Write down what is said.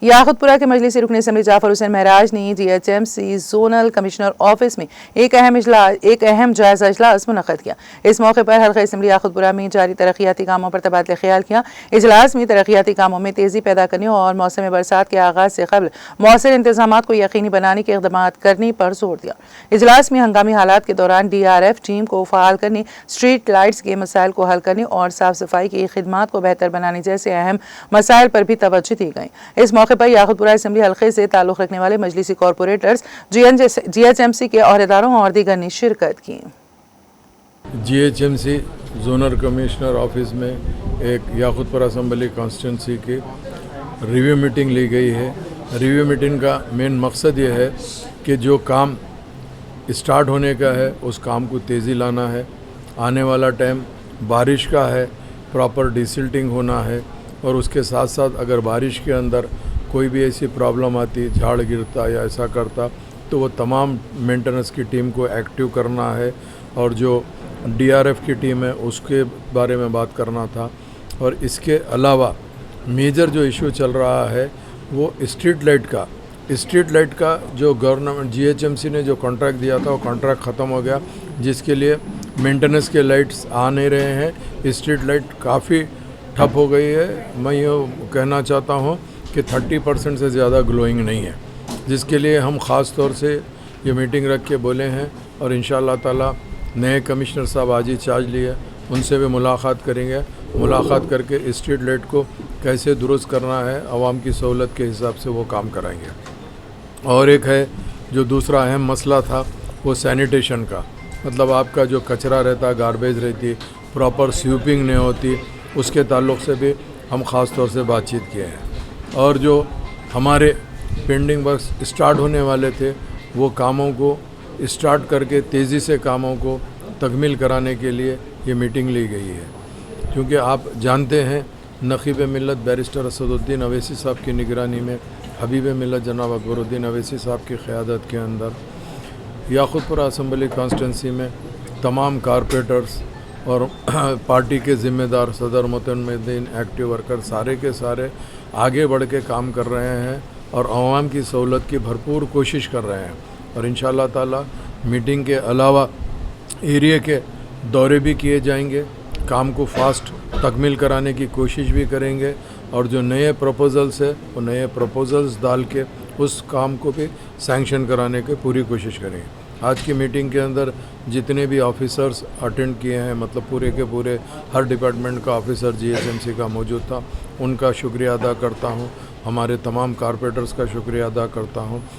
याखुतपुरा के मजलिसी रुकन असम्बली जाफर हुसैन महराज ने GHMC जोनल कमिश्नर ऑफिस में एक अहम जायजा इजलास मुनक़द किया। इस मौके पर हल्क़ा असम्बली याखुतपुरा में जारी तरक्याती कामों पर तबादला ख्याल किया। इजलास में तरक्याती कामों में तेज़ी पैदा करने और मौसम बरसात के आगाज़ से कबल मौसर इंतजामात को यकीनी बनाने के इक़दामात करने पर जोर दिया। इजलास में हंगामी हालात के दौरान DRF टीम को फ़ाल करने, स्ट्रीट लाइट्स के मसाइल को हल करने और साफ सफाई की खिदमात को बेहतर बनाने जैसे अहम मसाइल पर भी तवज्जो दी गई। इस मौके पर याखुतपुरा असम्बली हल्के से ताल्लुक़ रखने वाले मजलिसी कॉरपोरेटर्स, GHMC के अहदेदारों और दीगर ने शिरकत की। GHMC जोनल कमिश्नर ऑफिस में एक याखुतपुरा असम्बली कॉन्स्टिट्यूंसी की रिव्यू मीटिंग ली गई है। रिव्यू मीटिंग का मेन मकसद ये है कि जो काम स्टार्ट होने का है उस काम को तेज़ी लाना है। आने वाला टाइम बारिश का है, प्रॉपर डिसिल्टिंग होना है और उसके साथ साथ अगर बारिश के अंदर कोई भी ऐसी प्रॉब्लम आती, झाड़ गिरता या ऐसा करता, तो वो तमाम मेंटेनेंस की टीम को एक्टिव करना है और जो DRF की टीम है उसके बारे में बात करना था। और इसके अलावा मेजर जो इशू चल रहा है वो स्ट्रीट लाइट का जो गवर्नमेंट GHMC ने जो कॉन्ट्रैक्ट दिया था वो कॉन्ट्रैक्ट ख़त्म हो गया, जिसके लिए मेंटेनेंस के लाइट्स आ नहीं रहे हैं। स्ट्रीट लाइट काफ़ी ठप हो गई है। मैं ये कहना चाहता हूँ कि 30% से ज़्यादा ग्लोइंग नहीं है, जिसके लिए हम ख़ास तौर से ये मीटिंग रख के बोले हैं और इंशाअल्लाह ताला नए कमिश्नर साहब आज ही चार्ज लिए, उनसे भी मुलाकात करेंगे। मुलाकात करके स्ट्रीट लाइट को कैसे दुरुस्त करना है, आवाम की सहूलत के हिसाब से वो काम कराएंगे। और एक है जो दूसरा अहम मसला था वो सैनिटेशन का, मतलब आपका जो कचरा रहता, गार्बेज रहती, प्रॉपर स्वीपिंग नहीं होती, उसके ताल्लुक़ से भी हम ख़ास तौर से बातचीत किए हैं। और जो हमारे पेंडिंग वर्क्स स्टार्ट होने वाले थे वो कामों को स्टार्ट करके तेज़ी से कामों को तकमील कराने के लिए ये मीटिंग ली गई है। क्योंकि आप जानते हैं नक़ीब मिल्लत बैरिस्टर असदुद्दीन अवैसी साहब की निगरानी में, हबीब मिल्लत जनाब अकबरुद्दीन अवैसी साहब की क़यादत के अंदर याखुतपुरा असम्बली कॉन्स्टिट्यूंसी में तमाम कारपोरेटर्स और पार्टी के ज़िम्मेदार सदर मुतमद्दीन एक्टिव वर्कर सारे के सारे आगे बढ़ के काम कर रहे हैं और आवाम की सहूलत की भरपूर कोशिश कर रहे हैं। और इंशाअल्लाह ताला मीटिंग के अलावा एरिया के दौरे भी किए जाएंगे, काम को फास्ट तकमील कराने की कोशिश भी करेंगे और जो नए प्रपोज़ल्स है वो नए प्रपोज़ल्स डाल के उस काम को भी सैंक्शन कराने की पूरी कोशिश करेंगे। आज की मीटिंग के अंदर जितने भी ऑफिसर्स अटेंड किए हैं, मतलब पूरे के पूरे हर डिपार्टमेंट का ऑफिसर GHMC का मौजूद था, उनका शुक्रिया अदा करता हूं। हमारे तमाम कारपोरेटर्स का शुक्रिया अदा करता हूं